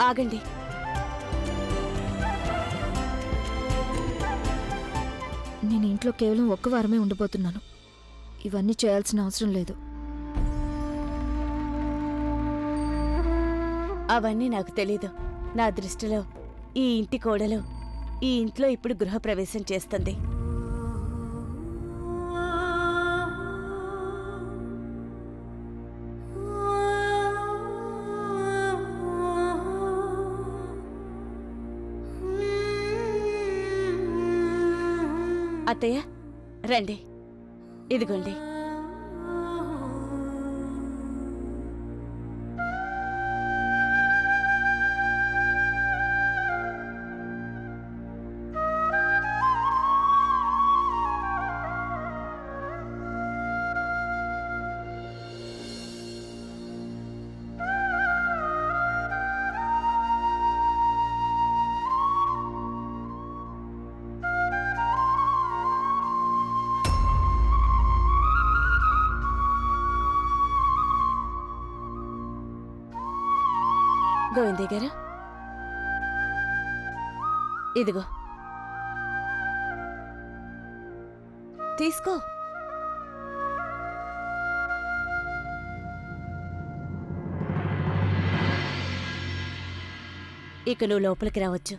ఆగండి. నేను ఇంట్లో కేవలం ఒక్క వారమే ఉండిపోతున్నాను. ఇవన్నీ చేయాల్సిన అవసరం లేదు. అవన్నీ నాకు తెలీదు. నా దృష్టిలో ఈ ఇంటి కోడలు ఈ ఇంట్లో ఇప్పుడు గృహప్రవేశం చేస్తుంది. అత్తయ్య రండి, ఇదిగోండి. గోవిందయ్య గారు, ఇదిగో తీసుకో. ఇక నువ్వు లోపలికి రావచ్చు.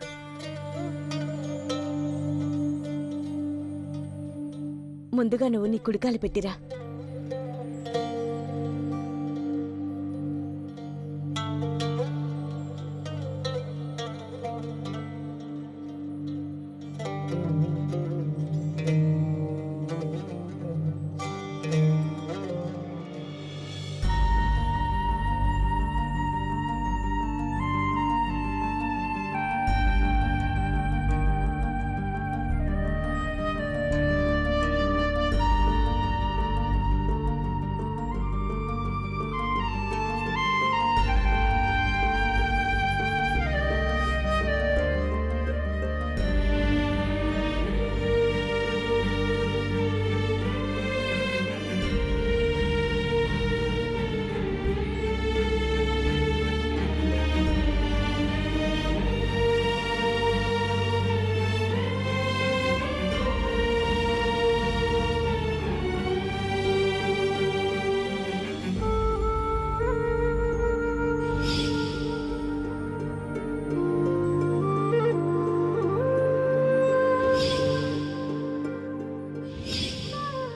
ముందుగా నువ్వు నీ కుడికాలు పెట్టిరా.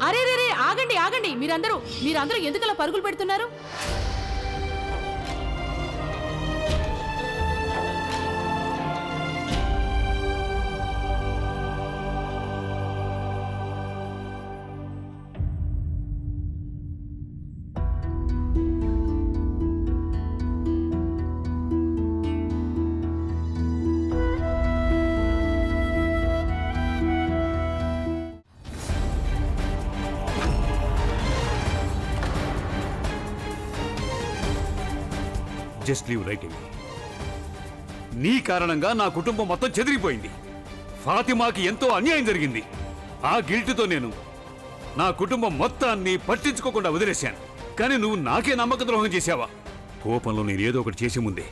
అరే రే రే, ఆగండి ఆగండి. మీరందరూ ఎందుకలా పరుగులు పెడుతున్నారు? Just leave right away. నీ కారణంగా నా కుటుంబం మొత్తం చెదిరిపోయింది. ఫాతిమాకి ఎంతో అన్యాయం జరిగింది. ఆ గిల్టుతో నేను నా కుటుంబం మొత్తాన్ని పట్టించుకోకుండా వదిలేశాను. కానీ నువ్వు నాకే నమ్మక ద్రోహం చేశావా? కోపంలో నేను ఏదో ఒకటి చేసే ముందే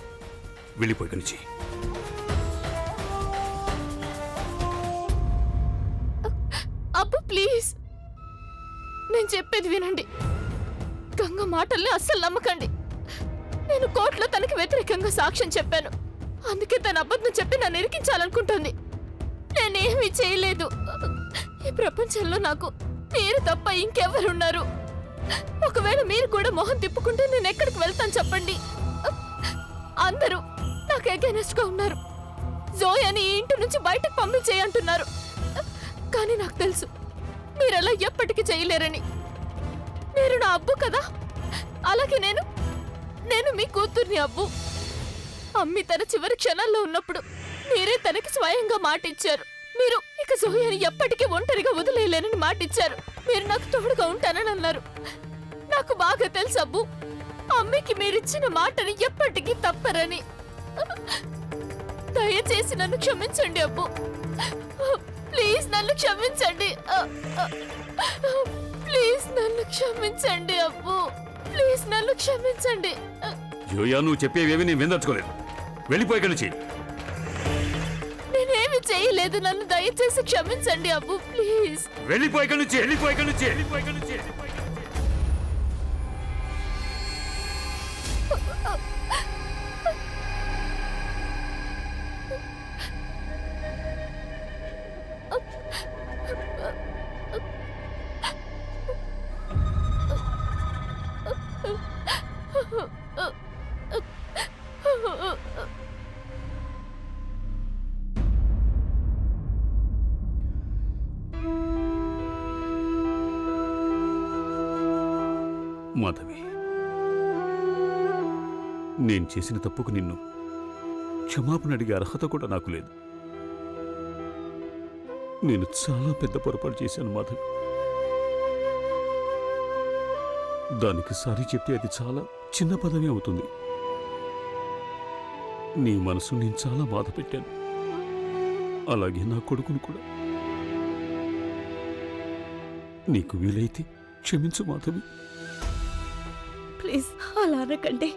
వెళ్ళిపోయి కనిచి. అబ్బు ప్లీజ్, నేను చెప్పేది వినండి. గంగ మాటల్ని అస్సలు నమ్మకండి. నేను కోర్టులో తనకి వ్యతిరేకంగా సాక్ష్యం చెప్పాను. అందుకే తన అబద్ధం చెప్పి నన్ను ఇరికించాలనుకుంటుంది. నేనేమీ చేయలేదు. ఈ ప్రపంచంలో నాకు మీరు తప్ప ఇంకెవరున్నారు? ఒకవేళ మీరు కూడా మొహం తిప్పుకుంటే నేను ఎక్కడికి వెళ్తాను చెప్పండి? అందరూ నాకు అగైనెస్ట్ గా ఉన్నారు. జోయాని ఈ ఇంటి నుంచి బయటకు పంపించేయంటున్నారు. కానీ నాకు తెలుసు మీరలా ఎప్పటికీ చేయలేరని. మీరు నా అబ్బు కదా, అలాగే నేను మీ కూతుర్ని అబ్బు. అమ్మి తన చివరి క్షణాల్లో ఉన్నప్పుడు మీరే తనకి స్వయంగా మాటిచ్చారు. మీరు ఇక జోయాని ఎప్పటికీ ఒంటరిగా వదిలేయలేనని మాటిచ్చారు. మీరు నాకు తోడుగా ఉంటానని అన్నారు. నాకు బాగా తెలుసు అబ్బు, అమ్మికి మీరిచ్చిన మాటని ఎప్పటికీ తప్పరని. దయచేసి నన్ను క్షమించండి అబ్బు. ప్లీజ్ నన్ను క్షమించండి. ప్లీజ్ నన్ను క్షమించండి అబ్బు. ప్లీజ్ నన్ను క్షమించండి. జోయా, నువ్వు చెప్పేవేవి నేను విందచ్చుకోలేదు. వెళ్ళిపోయి కలిసి నేనేమి చేయలేదు, నన్ను దయచేసి క్షమించండి అబ్బు ప్లీజ్. వెళ్ళిపోయి కలిసి వెళ్ళిపోయి కలిసి వెళ్ళిపోయి కలిసి మాధవి, నేను చేసిన తప్పుకు నిన్ను క్షమాపణ అడిగే అర్హత కూడా నాకు లేదు. నేను చాలా పెద్ద పొరపాటు చేశాను మాధవి. దానికి సారీ చెప్తే అది చాలా చిన్న పదమే అవుతుంది. నీ మనసు నేను చాలా బాధ పెట్టాను, అలాగే నా కొడుకును కూడా. నీకు వీలైతే క్షమించు మాధవి. ప్లీజ్ అలా అనకండి.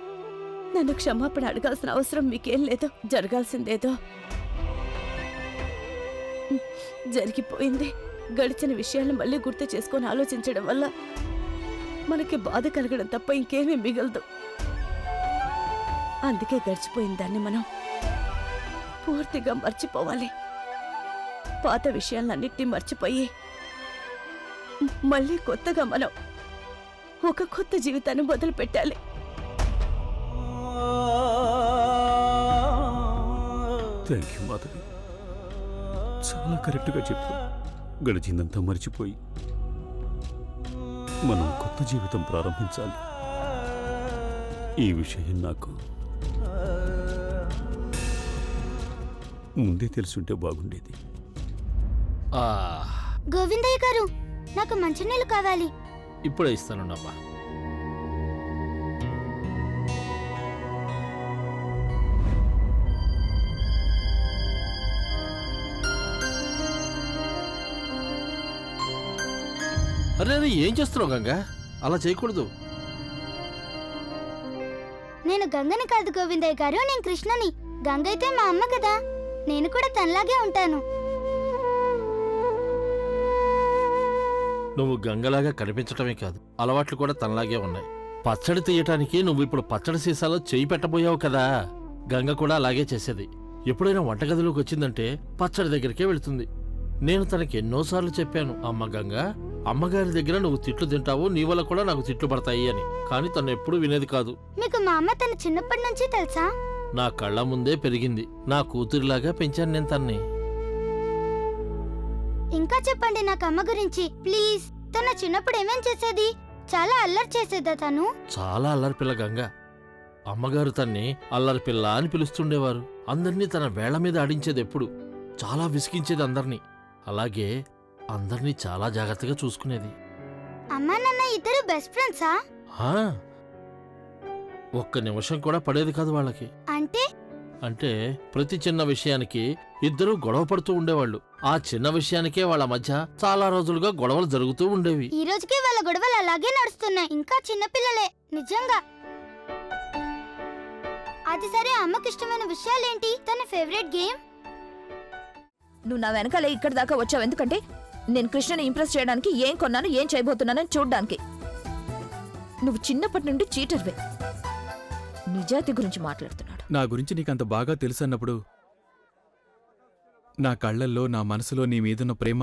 నన్ను క్షమాపణ అడగాల్సిన అవసరం మీకేం లేదు. జరగాల్సిందేదో జరిగిపోయింది. గడిచిన విషయాలను మళ్ళీ గుర్తు చేసుకొని ఆలోచించడం వల్ల మనకి బాధ కలగడం తప్ప ఇంకేమీ మిగలదు. అందుకే గడిచిపోయిన దాన్ని మనం పూర్తిగా మర్చిపోవాలి. పాత విషయాలన్నిటినీ మర్చిపోయి మళ్ళీ కొత్తగా మనం ఒక కొత్త జీవితాన్ని మొదలు పెట్టాలి. థ్యాంక్ యూ మాధవి, చాలా కరెక్ట్గా చెప్పు. గడిచిందంతా మర్చిపోయి మనం కొత్త జీవితం ప్రారంభించాలి. ఈ విషయం నాకు ముందే తెలుసుంటే బాగుండేది. గోవిందయ్య గారు, నాకు మంచినీళ్ళు కావాలి. ఇప్పుడే ఇస్తానున్నమ్మా. అరే అరే, ఏం చేస్తున్నావు గంగా? అలా చేయకూడదు. నేను గంగని కాదు గోవిందయ్య గారు, నేను కృష్ణని. గంగ అయితే మా అమ్మ కదా, నేను కూడా తనలాగే ఉంటాను. నువ్వు గంగలాగా కనిపించటమే కాదు, అలవాట్లు కూడా తనలాగే ఉన్నాయి. పచ్చడి తీయటానికి నువ్వు ఇప్పుడు పచ్చడి సీసాలో చేయి పెట్టబోయావు కదా, గంగ కూడా అలాగే చేసేది. ఎప్పుడైనా వంటగదిలోకి వచ్చిందంటే పచ్చడి దగ్గరికే వెళుతుంది. నేను తనకి ఎన్నోసార్లు చెప్పాను, అమ్మ గంగ, అమ్మగారి దగ్గర నువ్వు తిట్లు తింటావు, నీ వల్ల కూడా నాకు తిట్లు పడతాయి అని. కానీ తను ఎప్పుడూ వినేది కాదు. మీకు మా అమ్మ తన చిన్నప్పటి నుంచి తెలుసా? నా కళ్ళ ముందే పెరిగింది. నా కూతురిలాగా పెంచాను నేను తన్ని. ఇంకా చెప్పండి నాకు అమ్మ గురించి ప్లీజ్. తన చిన్నప్పుడు ఏమేం చేసేది? చాలా అల్లరి చేసేదా తను? చాలా అల్లరి పిల్ల గంగ. అమ్మగారు తన్ని అల్లరి పిల్ల అని పిలుస్తుండేవారు. అందర్నీ తన వేళ్ల మీద ఆడించేది ఎప్పుడు. చాలా విసిగించేది అందర్నీ. అలాగే అందర్నీ చాలా జాగ్రత్తగా చూసుకునేది. అమ్మా నాన్న ఇద్దరు బెస్ట్ ఫ్రెండ్సా? హా, ఒక్క నిమిషం కూడా పడేది కాదు వాళ్ళకి. అంటే ప్రతి చిన్న విషయానికి ఇద్దరూ గొడవ పడుతూ ఉండేవాళ్ళు. ఆ చిన్న విషయానికే వాళ్ళ మధ్య చాలా రోజులుగా గొడవలు జరుగుతూ ఉండేవి. ఈ రోజుకి వాళ్ళ గొడవలు అలాగే నడుస్తున్నాయి. ఇంకా చిన్నపిల్లలే నిజంగా. అది సరే, అమ్మకి ఇష్టమైన విషయాలేంటి? తన ఫేవరెట్ గేమ్? నువ్వు నా వెనకాలే ఇక్కడి దాకా వచ్చావు ఎందుకంటే నేను కృష్ణని ఇంప్రెస్ చేయడానికి ఏం కొన్నాను, ఏం చేయబోతున్నానని చూడ్డానికి. నువ్వు చిన్నప్పటి నుండి చీటర్వే. నిజాయితీ గురించి మాట్లాడుతున్నాడు. నా గురించి నీకంత బాగా తెలుసన్నప్పుడు నా కళ్ళల్లో, నా మనసులో నీ మీదున్న ప్రేమ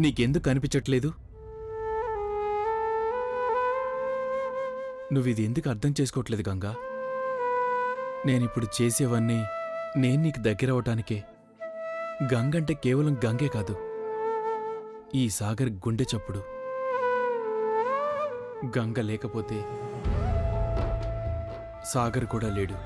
నీకెందుకు కనిపించట్లేదు? నువ్విది ఎందుకు అర్థం చేసుకోవట్లేదు గంగా? నేనిప్పుడు చేసేవన్నీ నేను నీకు దగ్గరవటానికే. గంగంటే కేవలం గంగే కాదు, ఈ సాగర్ గుండె చప్పుడు. గంగ లేకపోతే సాగర్ కూడా లేడు.